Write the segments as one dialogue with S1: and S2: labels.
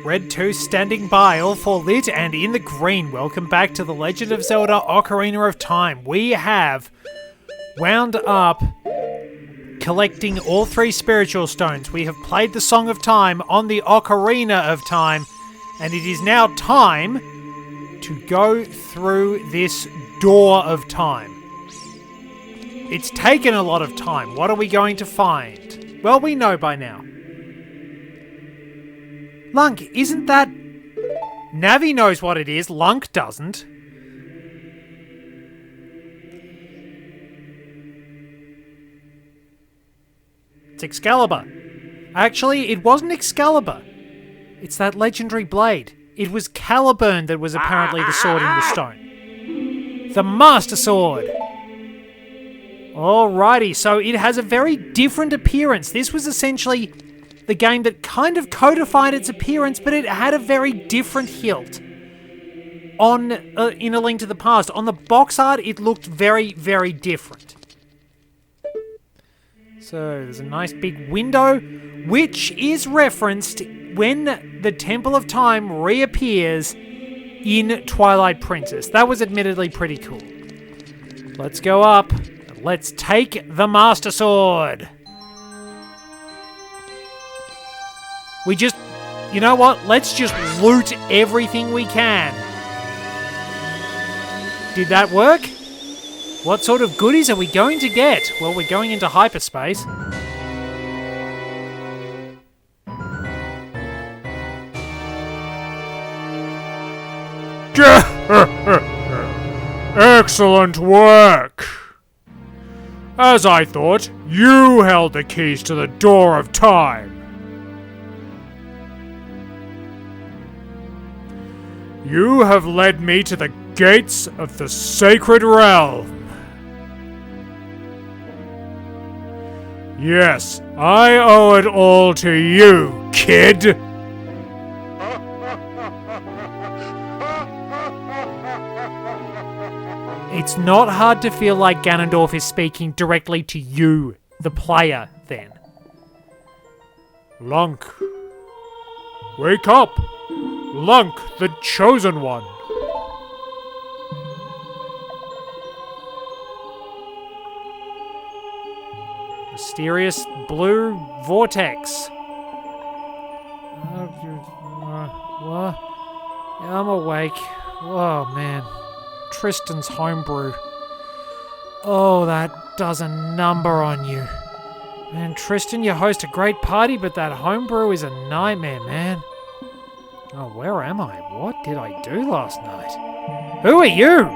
S1: Red 2 standing by, all four lit and in the green. Welcome back to The Legend of Zelda Ocarina of Time. We have wound up collecting all 3 spiritual stones. We have played the Song of Time on the Ocarina of Time, and it is now time to go through this door of time. It's taken a lot of time. What are we going to find? Well, we know by now. Lunk, isn't that... Navi knows what it is, Lunk doesn't. It's Excalibur. Actually, it wasn't Excalibur. It's that legendary blade. It was Caliburn that was apparently the sword in the stone. The Master Sword! Alrighty, so it has a very different appearance. This was essentially the game that kind of codified its appearance, but it had a very different hilt. In A Link to the Past, on the box art, it looked very, very different. So there's a nice big window, which is referenced when the Temple of Time reappears in Twilight Princess. That was admittedly pretty cool. Let's go up. Let's take the Master Sword. You know what? Let's just loot everything we can. Did that work? What sort of goodies are we going to get? Well, we're going into hyperspace.
S2: Excellent work! As I thought, you held the keys to the door of time. You have led me to the gates of the sacred realm. Yes, I owe it all to you, kid.
S1: It's not hard to feel like Ganondorf is speaking directly to you, the player, then.
S2: Lunk. Wake up! Lunk, the chosen one.
S1: Mysterious blue vortex. What? I'm awake. Oh, man. Tristan's homebrew. Oh, that does a number on you. Man, Tristan, you host a great party, but that homebrew is a nightmare, man. Oh, where am I? What did I do last night? Who are you?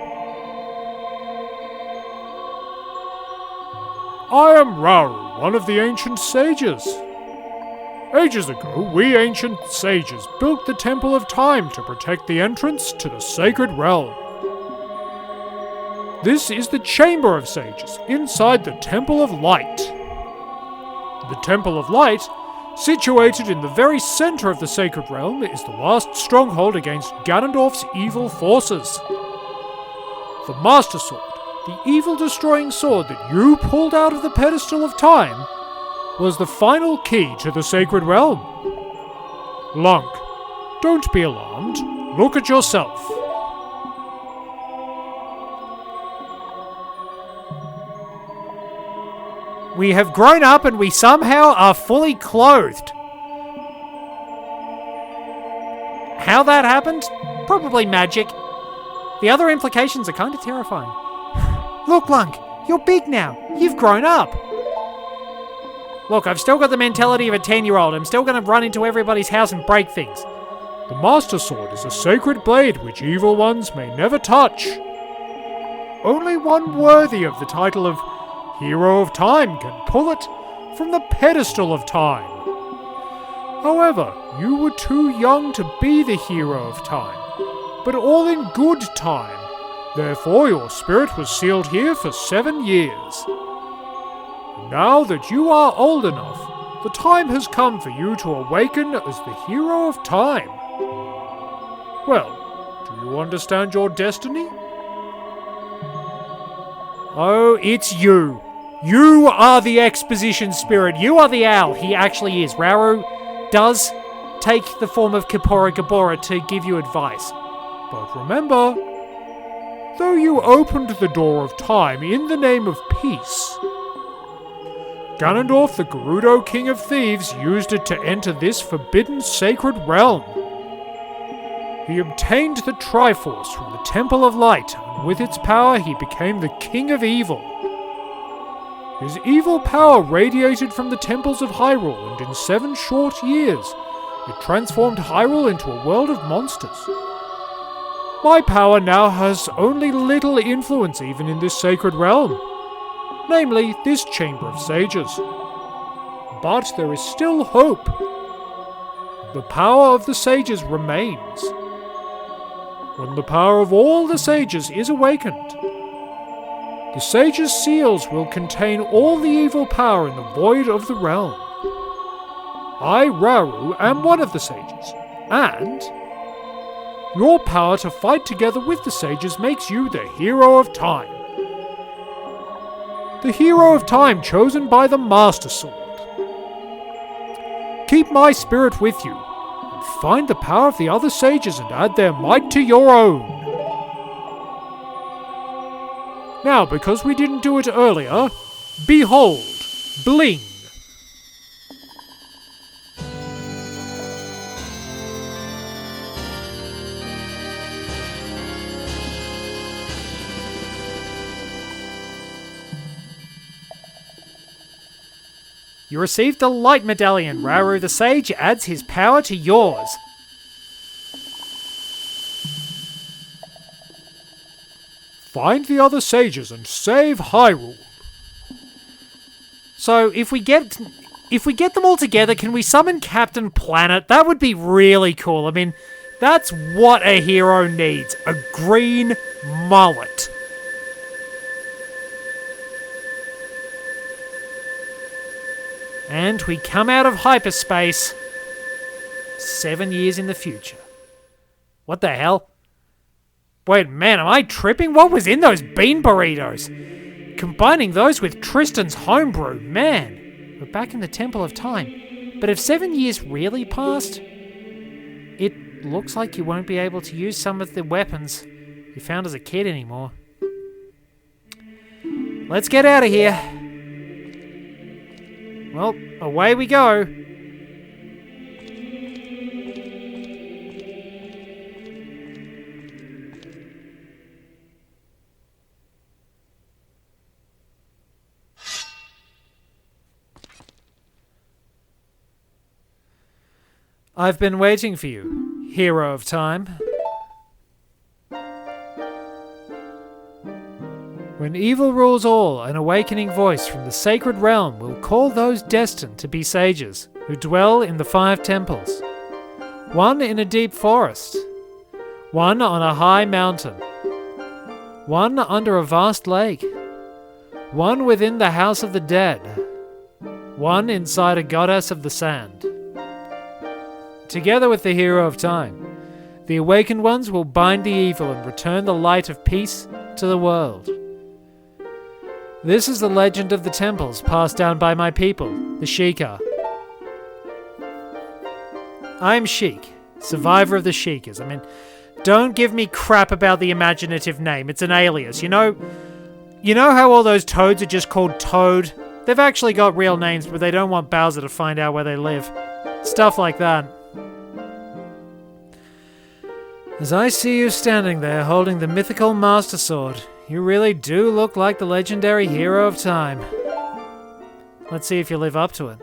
S2: I am Rauru, one of the ancient sages. Ages ago, we ancient sages built the Temple of Time to protect the entrance to the sacred realm. This is the Chamber of Sages, inside the Temple of Light. The Temple of Light, situated in the very center of the sacred realm, is the last stronghold against Ganondorf's evil forces. The Master Sword, the evil-destroying sword that you pulled out of the pedestal of time, was the final key to the sacred realm. Lunk, don't be alarmed. Look at yourself.
S1: We have grown up and we somehow are fully clothed. How that happened? Probably magic. The other implications are kind of terrifying. Look, Lunk, you're big now. You've grown up. Look, I've still got the mentality of a 10-year-old. I'm still going to run into everybody's house and break things.
S2: The Master Sword is a sacred blade which evil ones may never touch. Only one worthy of the title of Hero of Time can pull it from the pedestal of time. However, you were too young to be the Hero of Time, but all in good time. Therefore, your spirit was sealed here for 7 years. Now that you are old enough, the time has come for you to awaken as the Hero of Time. Well, do you understand your destiny?
S1: Oh, it's you. You are the exposition spirit. You are the owl. He actually is. Rauru does take the form of Kippora Gabora to give you advice.
S2: But remember, though you opened the door of time in the name of peace, Ganondorf, the Gerudo King of Thieves, used it to enter this forbidden sacred realm. He obtained the Triforce from the Temple of Light, and with its power he became the King of Evil. His evil power radiated from the temples of Hyrule, and in 7 short years, it transformed Hyrule into a world of monsters. My power now has only little influence even in this sacred realm, namely this Chamber of Sages. But there is still hope. The power of the sages remains. When the power of all the sages is awakened, the sages' seals will contain all the evil power in the void of the realm. I, Rauru, am one of the sages, and your power to fight together with the sages makes you the hero of time. The hero of time chosen by the Master Sword. Keep my spirit with you, and find the power of the other sages and add their might to your own. Now, because we didn't do it earlier, behold, bling!
S1: You received the Light Medallion. Rauru the Sage adds his power to yours.
S2: Find the other sages and save Hyrule.
S1: So, if we get them all together, can we summon Captain Planet? That would be really cool. I mean, that's what a hero needs. A green mullet. And we come out of hyperspace 7 years in the future. What the hell? Wait, man, am I tripping? What was in those bean burritos? Combining those with Tristan's homebrew, man. We're back in the Temple of Time. But if 7 years really passed, it looks like you won't be able to use some of the weapons you found as a kid anymore. Let's get out of here. Well, away we go. I've been waiting for you, hero of time. When evil rules all, an awakening voice from the sacred realm will call those destined to be sages, who dwell in the 5 temples. One in a deep forest, one on a high mountain, one under a vast lake, one within the house of the dead, one inside a goddess of the sand. Together with the hero of time, the awakened ones will bind the evil and return the light of peace to the world. This is the legend of the temples passed down by my people, the Sheikah. I'm Sheik, survivor of the Sheikahs. I mean, don't give me crap about the imaginative name. It's an alias. You know how all those toads are just called Toad? They've actually got real names, but they don't want Bowser to find out where they live. Stuff like that. As I see you standing there holding the mythical Master Sword, you really do look like the legendary hero of time. Let's see if you live up to it.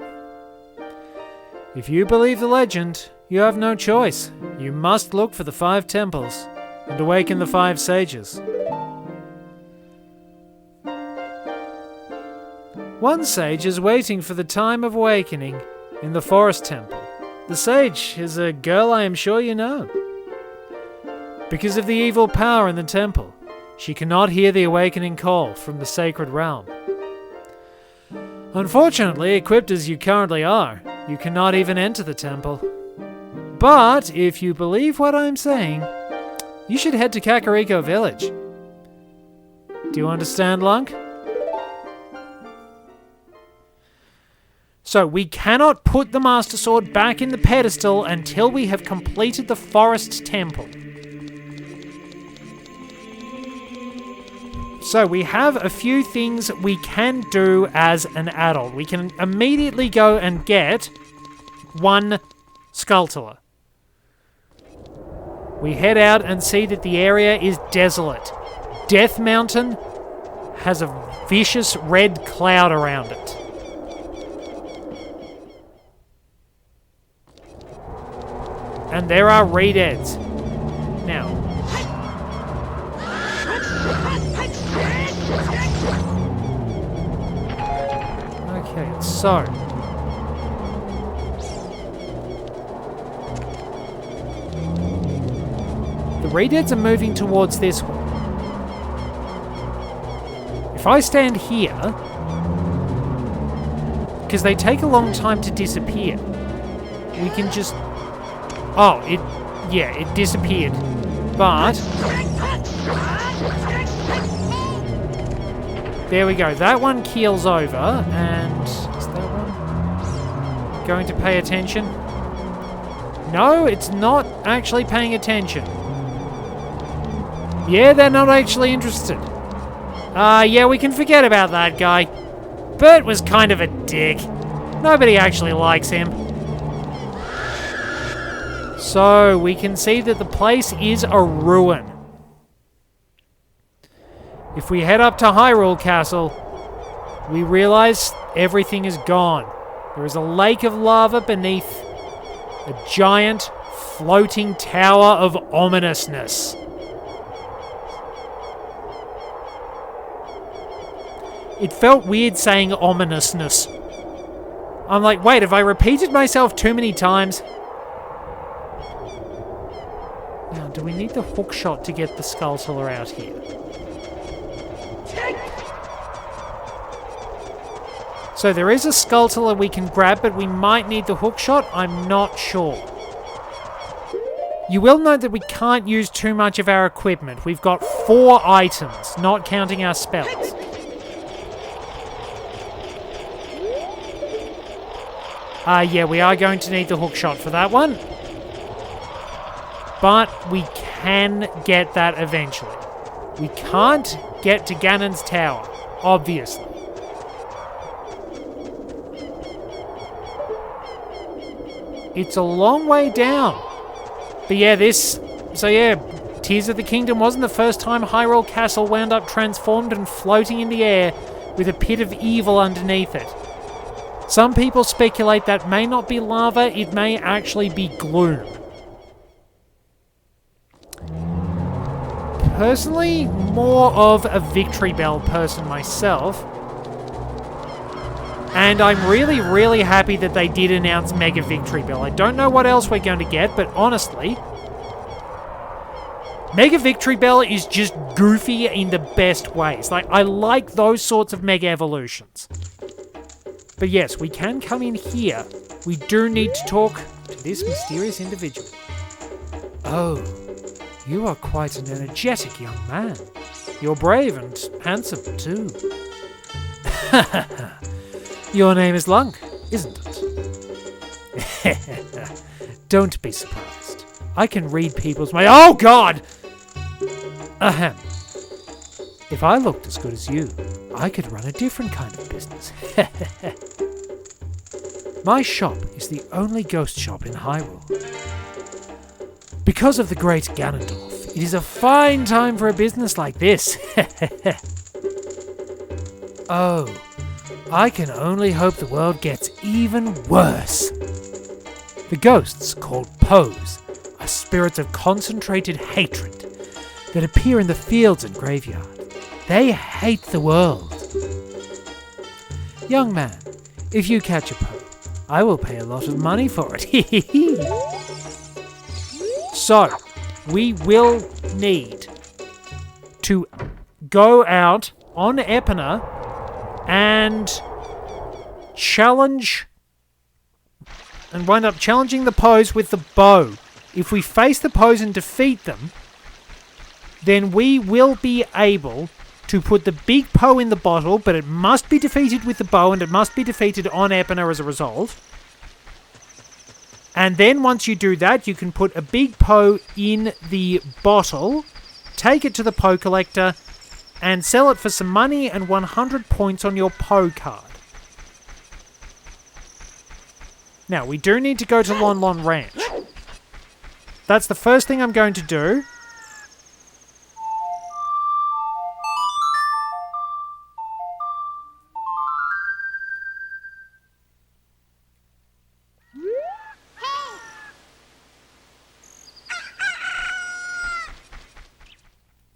S1: If you believe the legend, you have no choice. You must look for the 5 temples and awaken the 5 sages. One sage is waiting for the time of awakening in the forest temple. The sage is a girl I am sure you know. Because of the evil power in the temple, she cannot hear the awakening call from the sacred realm. Unfortunately, equipped as you currently are, you cannot even enter the temple. But if you believe what I'm saying, you should head to Kakariko Village. Do you understand, Lunk? So we cannot put the Master Sword back in the pedestal until we have completed the Forest Temple. So we have a few things we can do as an adult. We can immediately go and get one Skulltula. We head out and see that the area is desolate. Death Mountain has a vicious red cloud around it. And there are Redeads. Now, okay, so the Redeads are moving towards this one. If I stand here, because they take a long time to disappear, we can just... Oh, it disappeared. But... there we go. That one keels over, and... is that one going to pay attention? No, it's not actually paying attention. Yeah, they're not actually interested. Yeah, we can forget about that guy. Bert was kind of a dick. Nobody actually likes him. So, we can see that the place is a ruin. If we head up to Hyrule Castle, we realize everything is gone. There is a lake of lava beneath a giant floating tower of ominousness. It felt weird saying ominousness. I'm like, wait, have I repeated myself too many times? Now, do we need the hook shot to get the Skulltula out here? So there is a Skulltula we can grab, but we might need the hook shot. I'm not sure. You will note that we can't use too much of our equipment. We've got 4 items, not counting our spells. Yeah, we are going to need the hook shot for that one. But we can get that eventually. We can't get to Ganon's Tower, obviously. It's a long way down. But yeah, Tears of the Kingdom wasn't the first time Hyrule Castle wound up transformed and floating in the air with a pit of evil underneath it. Some people speculate that may not be lava, it may actually be gloom. Personally, more of a Victory Bell person myself. And I'm really, really happy that they did announce Mega Victory Bell. I don't know what else we're going to get, but honestly, Mega Victory Bell is just goofy in the best ways. Like, I like those sorts of Mega Evolutions. But yes, we can come in here. We do need to talk to this mysterious individual. Oh, you are quite an energetic young man. You're brave and handsome too. Your name is Link, isn't it? Don't be surprised. I can read people's mind. Oh God! Ahem. If I looked as good as you, I could run a different kind of business. My shop is the only ghost shop in Hyrule. Because of the great Ganondorf, it is a fine time for a business like this. Oh, I can only hope the world gets even worse. The ghosts, called Poes, are spirits of concentrated hatred that appear in the fields and graveyard. They hate the world. Young man, if you catch a Poe, I will pay a lot of money for it. So, we will need to go out on Epona and challenge and wind up challenging the Poes with the bow. If we face the Poes and defeat them, then we will be able to put the big Poe in the bottle, but it must be defeated with the bow, and it must be defeated on Epina as a result. And then once you do that, you can put a big Poe in the bottle, take it to the Poe collector, and sell it for some money and 100 points on your Poe card. Now, we do need to go to Lon Lon Ranch. That's the first thing I'm going to do.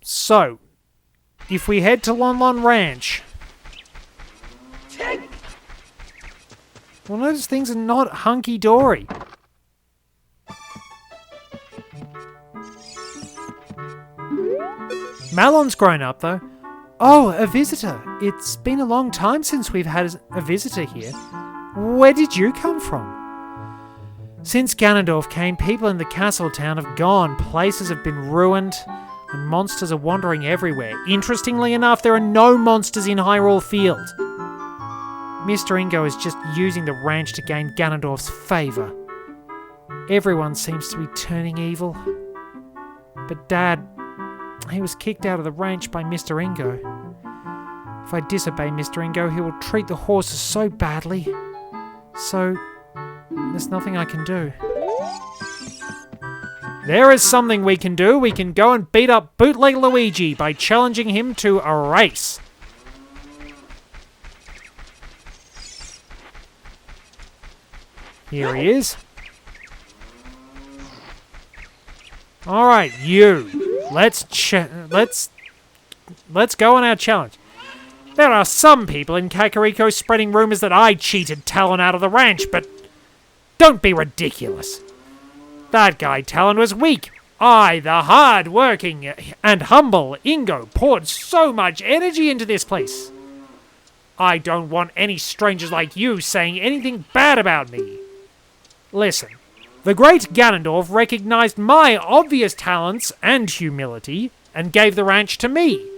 S1: So, if we head to Lon Lon Ranch, we'll notice things are not hunky-dory. Malon's grown up, though. Oh, a visitor. It's been a long time since we've had a visitor here. Where did you come from? Since Ganondorf came, people in the castle town have gone. Places have been ruined, and monsters are wandering everywhere. Interestingly enough, there are no monsters in Hyrule Field. Mr. Ingo is just using the ranch to gain Ganondorf's favour. Everyone seems to be turning evil. But Dad, he was kicked out of the ranch by Mr. Ingo. If I disobey Mr. Ingo, he will treat the horses so badly. So, there's nothing I can do. There is something we can do. We can go and beat up Bootleg Luigi by challenging him to a race. Here he is. Alright, you. Let's go on our challenge. There are some people in Kakariko spreading rumours that I cheated Talon out of the ranch, but don't be ridiculous. That guy Talon was weak. I, the hard-working and humble Ingo, poured so much energy into this place. I don't want any strangers like you saying anything bad about me. Listen, the great Ganondorf recognized my obvious talents and humility and gave the ranch to me.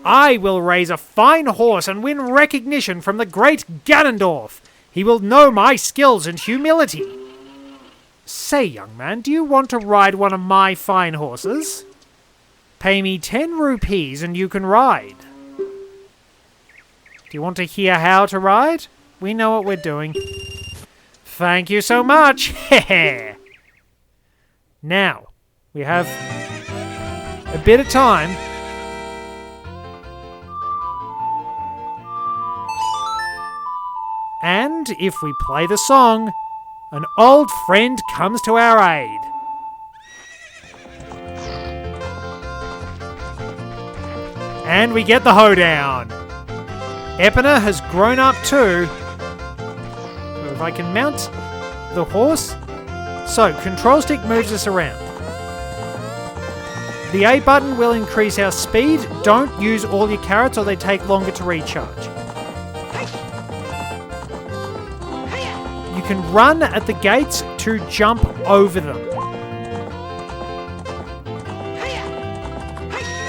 S1: I will raise a fine horse and win recognition from the great Ganondorf. He will know my skills and humility. Say, young man, do you want to ride one of my fine horses? Pay me 10 rupees and you can ride. Do you want to hear how to ride? We know what we're doing. Thank you so much. Now, we have a bit of time. And if we play the song, an old friend comes to our aid. And we get the hoedown. Epina has grown up too. If I can mount the horse. So, control stick moves us around. The A button will increase our speed. Don't use all your carrots or they take longer to recharge. You can run at the gates to jump over them.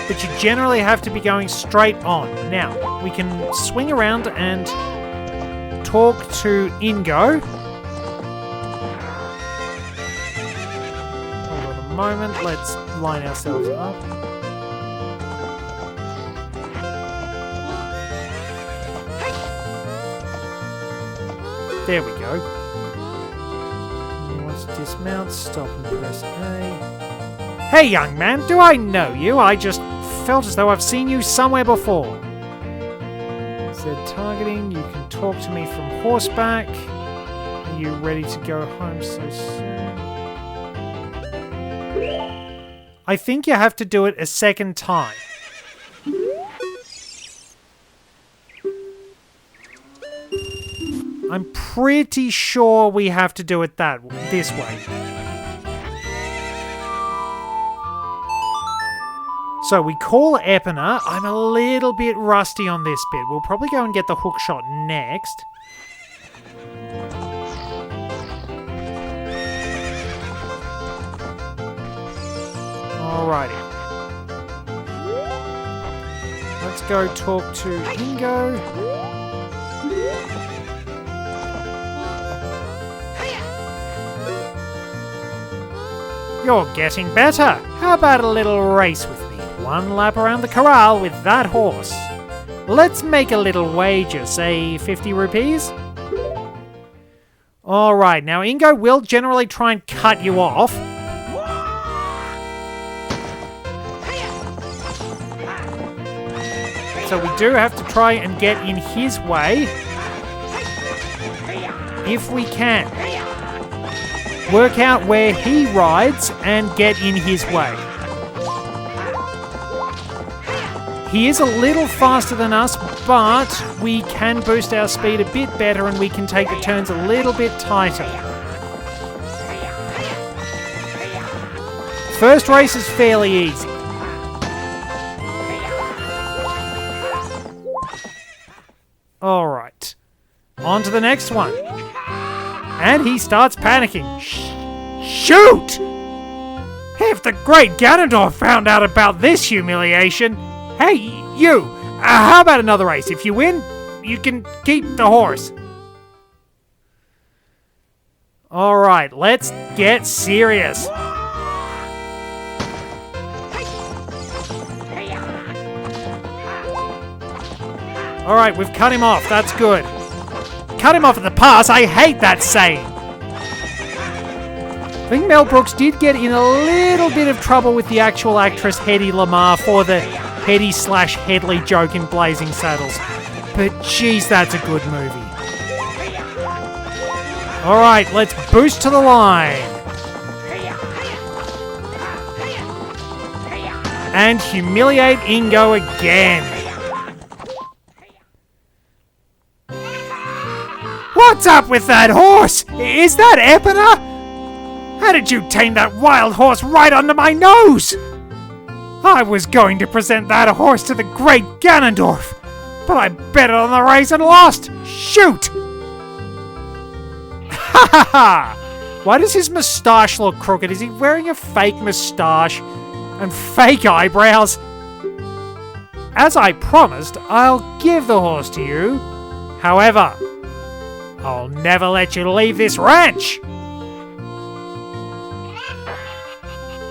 S1: But you generally have to be going straight on. Now, we can swing around and talk to Ingo. Hold on a moment, let's line ourselves up. There we go. He wants to dismount, stop and press A. Hey young man, do I know you? I just felt as though I've seen you somewhere before. Targeting, you can talk to me from horseback. Are you ready to go home so soon? I think you have to do it a second time. I'm pretty sure we have to do it this way. So we call Epina. I'm a little bit rusty on this bit. We'll probably go and get the hookshot next. Alrighty. Let's go talk to Ingo. You're getting better. How about a little race with me? 1 lap around the corral with that horse. Let's make a little wager, say 50 rupees? Alright, now Ingo will generally try and cut you off. So we do have to try and get in his way. If we can. Work out where he rides and get in his way. He is a little faster than us, but we can boost our speed a bit better and we can take the turns a little bit tighter. First race is fairly easy. Alright. On to the next one. And he starts panicking. Shoot! If the great Ganondorf found out about this humiliation... Hey, you! How about another race? If you win, you can keep the horse. Alright, let's get serious. Alright, we've cut him off. That's good. Cut him off at the pass. I hate that saying. I think Mel Brooks did get in a little bit of trouble with the actual actress Hedy Lamarr for the Hedy/Headley joke in Blazing Saddles. But geez, that's a good movie. Alright, let's boost to the line. And humiliate Ingo again. What's up with that horse? Is that Epona? How did you tame that wild horse right under my nose? I was going to present that horse to the great Ganondorf, but I bet it on the race and lost. Shoot! Ha ha ha! Why does his moustache look crooked? Is he wearing a fake moustache and fake eyebrows? As I promised, I'll give the horse to you. However, I'll never let you leave this ranch!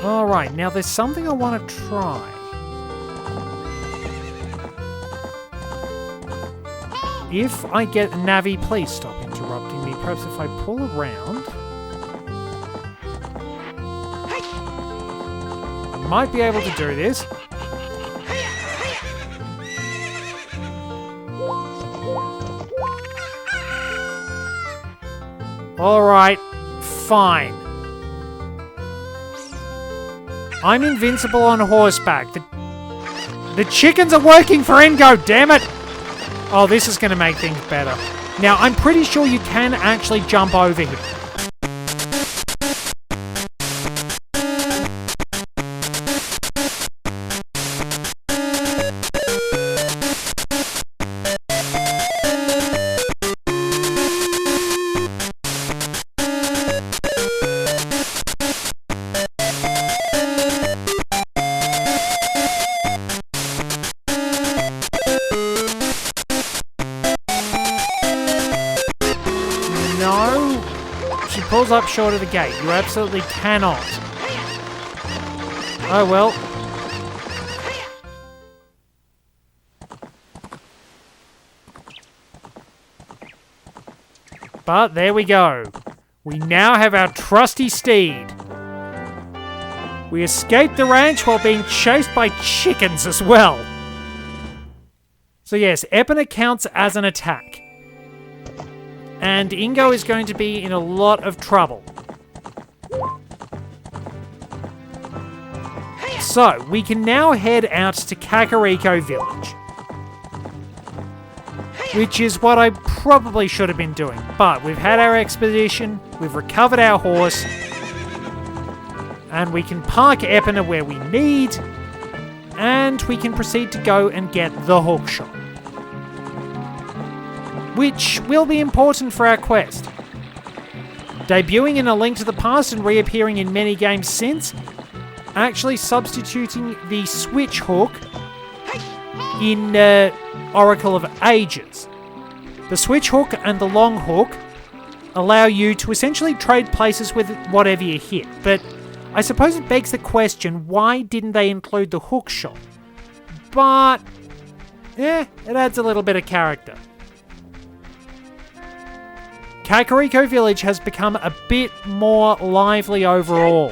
S1: Alright, now there's something I want to try. If I get... Navi, please stop interrupting me. Perhaps if I pull around... I might be able to do this. Alright, fine. I'm invincible on horseback. The chickens are working for Ingo, damn it! Oh, this is going to make things better. Now, I'm pretty sure you can actually jump over him. No, she pulls up short of the gate. You absolutely cannot. Oh well. But there we go. We now have our trusty steed. We escaped the ranch while being chased by chickens as well. So yes, Epona counts as an attack. And Ingo is going to be in a lot of trouble. So, we can now head out to Kakariko Village. Which is what I probably should have been doing. But we've had our expedition, we've recovered our horse, and we can park Epona where we need, and we can proceed to go and get the hookshot. Which will be important for our quest. Debuting in A Link to the Past and reappearing in many games since, actually substituting the switch hook in Oracle of Ages. The switch hook and the long hook allow you to essentially trade places with whatever you hit, but I suppose it begs the question, why didn't they include the hook shot? But, it adds a little bit of character. Kakariko Village has become a bit more lively overall.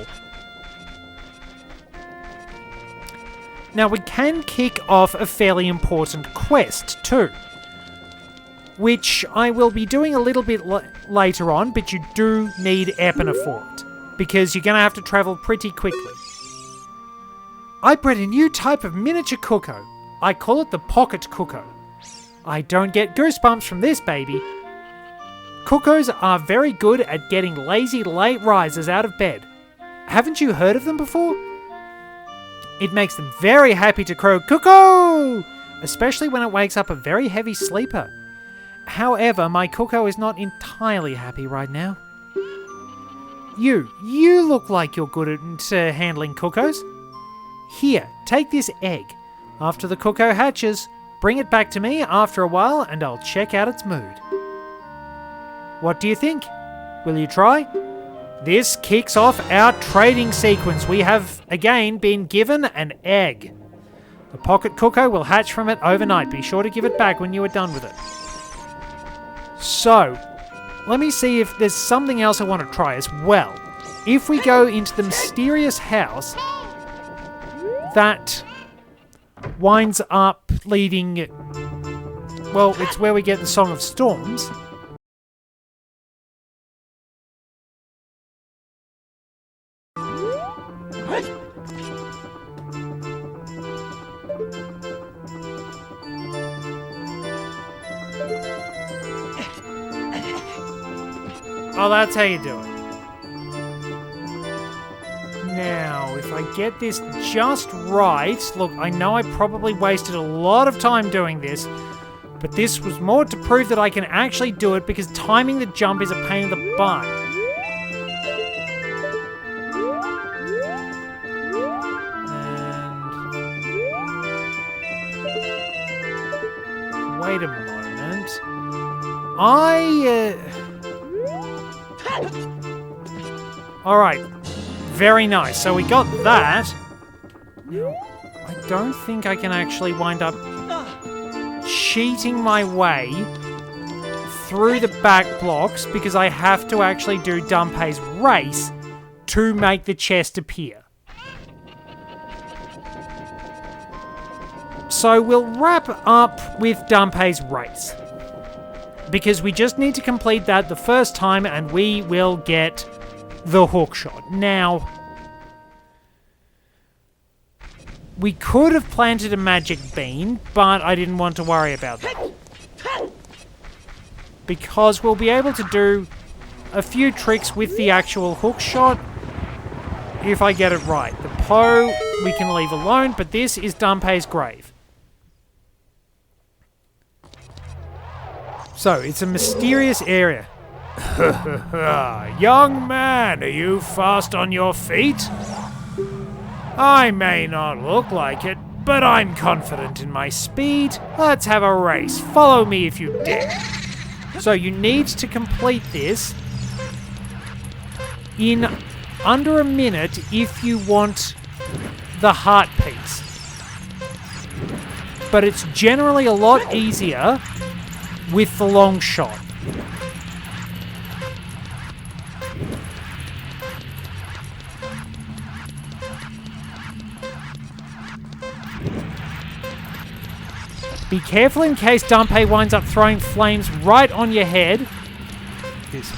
S1: Now we can kick off a fairly important quest too, which I will be doing a little bit later on, but you do need Epona for it, because you're going to have to travel pretty quickly. I bred a new type of miniature cuckoo. I call it the pocket cuckoo. I don't get goosebumps from this baby. Cuckoos are very good at getting lazy late risers out of bed. Haven't you heard of them before? It makes them very happy to crow cuckoo, especially when it wakes up a very heavy sleeper. However, my cuckoo is not entirely happy right now. You look like you're good at handling cuckoos. Here, take this egg. After the cuckoo hatches, bring it back to me after a while and I'll check out its mood. What do you think? Will you try? This kicks off our trading sequence. We have, again, been given an egg. The pocket cuckoo will hatch from it overnight. Be sure to give it back when you are done with it. So, let me see if there's something else I want to try as well. If we go into the mysterious house, that winds up leading... Well, it's where we get the Song of Storms. Oh, that's how you do it. Now, if I get this just right... Look, I know I probably wasted a lot of time doing this, but this was more to prove that I can actually do it, because timing the jump is a pain in the butt. And... wait a moment. Alright, very nice. So we got that. Now, I don't think I can actually wind up cheating my way through the back blocks, because I have to actually do Dunpei's race to make the chest appear. So we'll wrap up with Dunpei's race, because we just need to complete that the first time and we will get the hook shot. Now, we could have planted a magic bean, but I didn't want to worry about that, because we'll be able to do a few tricks with the actual hook shot if I get it right. The Poe we can leave alone, but this is Dunpei's grave. So, it's a mysterious area. Young man, are you fast on your feet? I may not look like it, but I'm confident in my speed. Let's have a race. Follow me if you dare. So you need to complete this in under a minute if you want the heart piece. But it's generally a lot easier with the long shot. Be careful in case Dunpei winds up throwing flames right on your head. This way.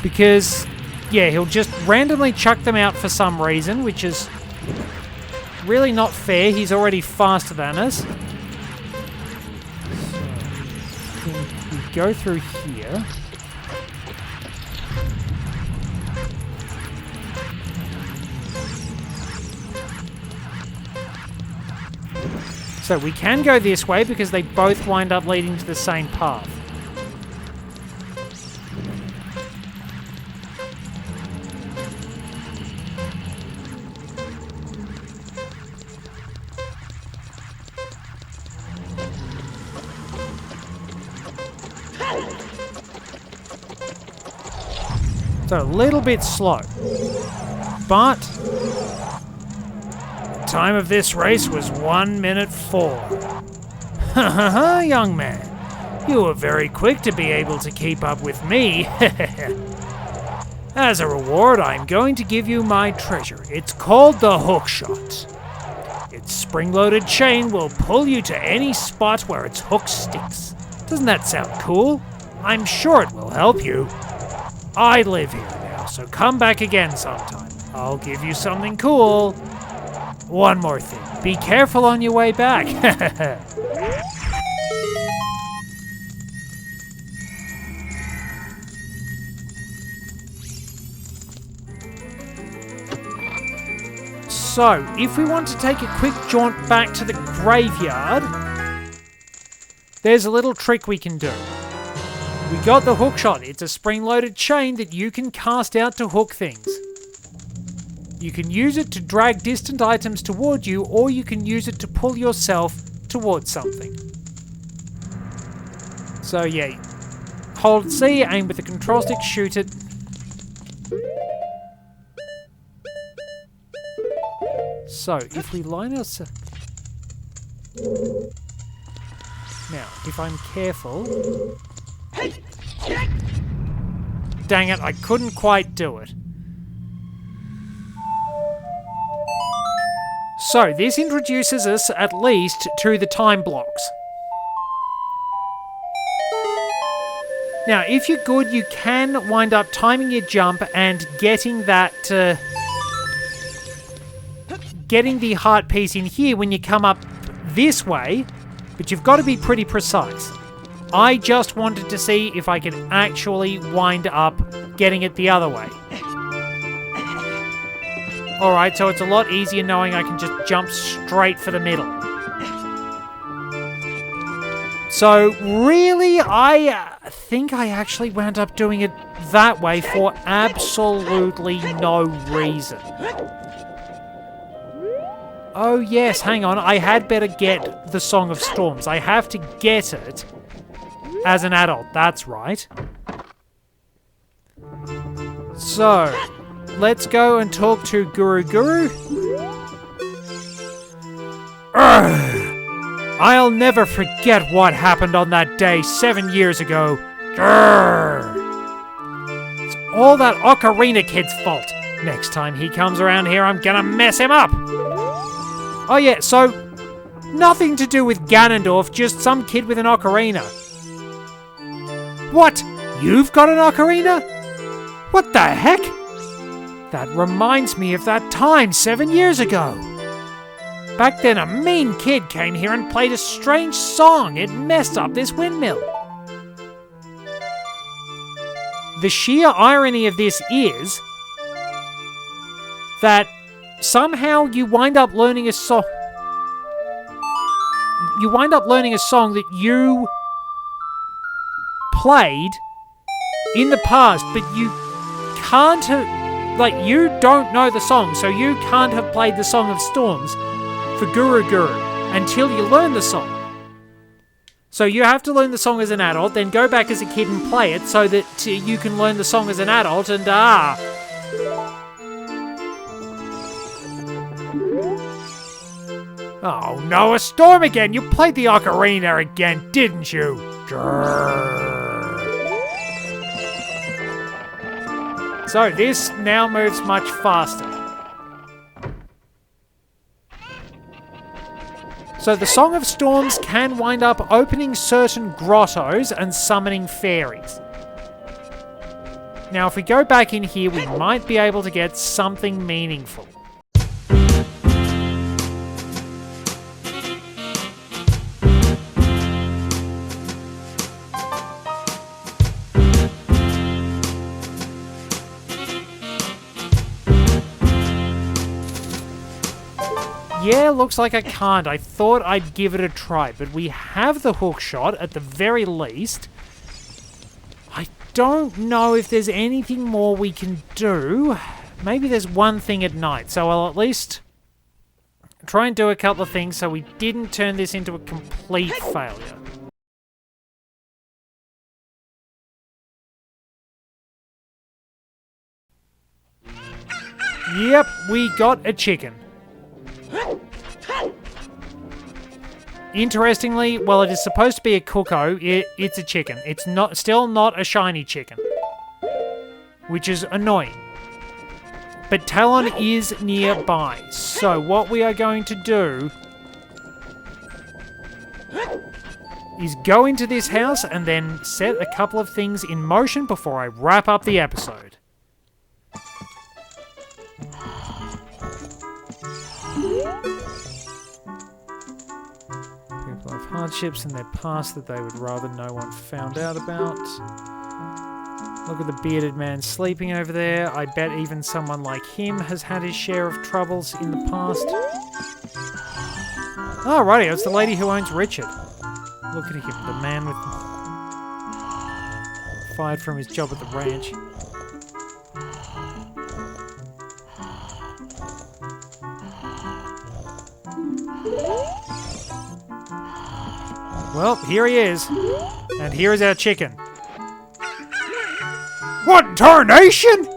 S1: Because, yeah, he'll just randomly chuck them out for some reason, which is really not fair. He's already faster than us. So, we go through here. So we can go this way because they both wind up leading to the same path. So a little bit slow. But the time of this race was 1 minute 4. Ha ha ha, young man. You were very quick to be able to keep up with me. As a reward, I'm going to give you my treasure. It's called the hookshot. Its spring-loaded chain will pull you to any spot where its hook sticks. Doesn't that sound cool? I'm sure it will help you. I live here now, so come back again sometime. I'll give you something cool. One more thing. Be careful on your way back. So, if we want to take a quick jaunt back to the graveyard, there's a little trick we can do. We got the hookshot. It's a spring-loaded chain that you can cast out to hook things. You can use it to drag distant items toward you, or you can use it to pull yourself towards something. So yeah, hold C, aim with the control stick, shoot it. So, if we line ourselves... Now, if I'm careful... Dang it, I couldn't quite do it. So, this introduces us, at least, to the time blocks. Now, if you're good, you can wind up timing your jump and getting that... getting the heart piece in here when you come up this way, but you've got to be pretty precise. I just wanted to see if I could actually wind up getting it the other way. Alright, so it's a lot easier knowing I can just jump straight for the middle. So, really, I think I actually wound up doing it that way for absolutely no reason. Oh yes, hang on, I had better get the Song of Storms. I have to get it as an adult, that's right. So, let's go and talk to Guru Guru. Urgh! I'll never forget what happened on that day 7 years ago. Urgh! It's all that Ocarina kid's fault. Next time he comes around here, I'm gonna mess him up. Oh yeah, so, nothing to do with Ganondorf, just some kid with an ocarina. What? You've got an ocarina? What the heck? That reminds me of that time 7 years ago. Back then, a mean kid came here and played a strange song. It messed up this windmill. The sheer irony of this is that somehow you wind up learning a song. You wind up learning a song that you played in the past, but you can't have, like, you don't know the song, so you can't have played the Song of Storms for Guru Guru until you learn the song. So you have to learn the song as an adult, then go back as a kid and play it so that you can learn the song as an adult, and Oh no, a storm again! You played the ocarina again, didn't you? So this now moves much faster. So the Song of Storms can wind up opening certain grottos and summoning fairies. Now if we go back in here, we might be able to get something meaningful. Yeah, looks like I can't. I thought I'd give it a try, but we have the hookshot at the very least. I don't know if there's anything more we can do. Maybe there's one thing at night, so I'll at least try and do a couple of things so we didn't turn this into a complete failure. Yep, we got a chicken. Interestingly, well, it is supposed to be a cuckoo. It's a chicken. It's still not a shiny chicken, which is annoying. But Talon is nearby. So what we are going to do is go into this house and then set a couple of things in motion before I wrap up the episode. People have hardships in their past that they would rather no one found out about. Look at the bearded man sleeping over there. I bet even someone like him has had his share of troubles in the past. Alrighty, it's the lady who owns Richard. Look at him, the man with... fired from his job at the ranch. Well, here he is. And here is our chicken.
S2: What in tarnation?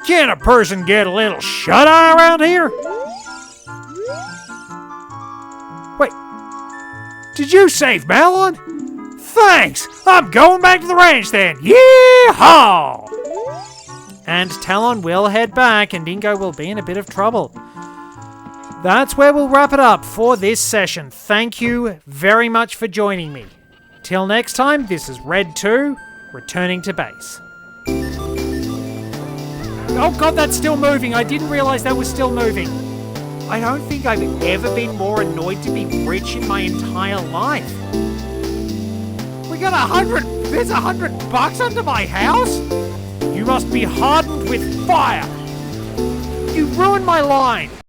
S2: Can a person get a little shut-eye around here? Wait, did you save Malon? Thanks! I'm going back to the ranch then! Yee-haw!
S1: And Talon will head back and Dingo will be in a bit of trouble. That's where we'll wrap it up for this session. Thank you very much for joining me. Till next time, this is Red 2, returning to base. Oh god, that's still moving. I didn't realise that was still moving. I don't think I've ever been more annoyed to be rich in my entire life.
S2: We got there's $100 under my house?
S1: You must be hardened with fire. You ruined my line.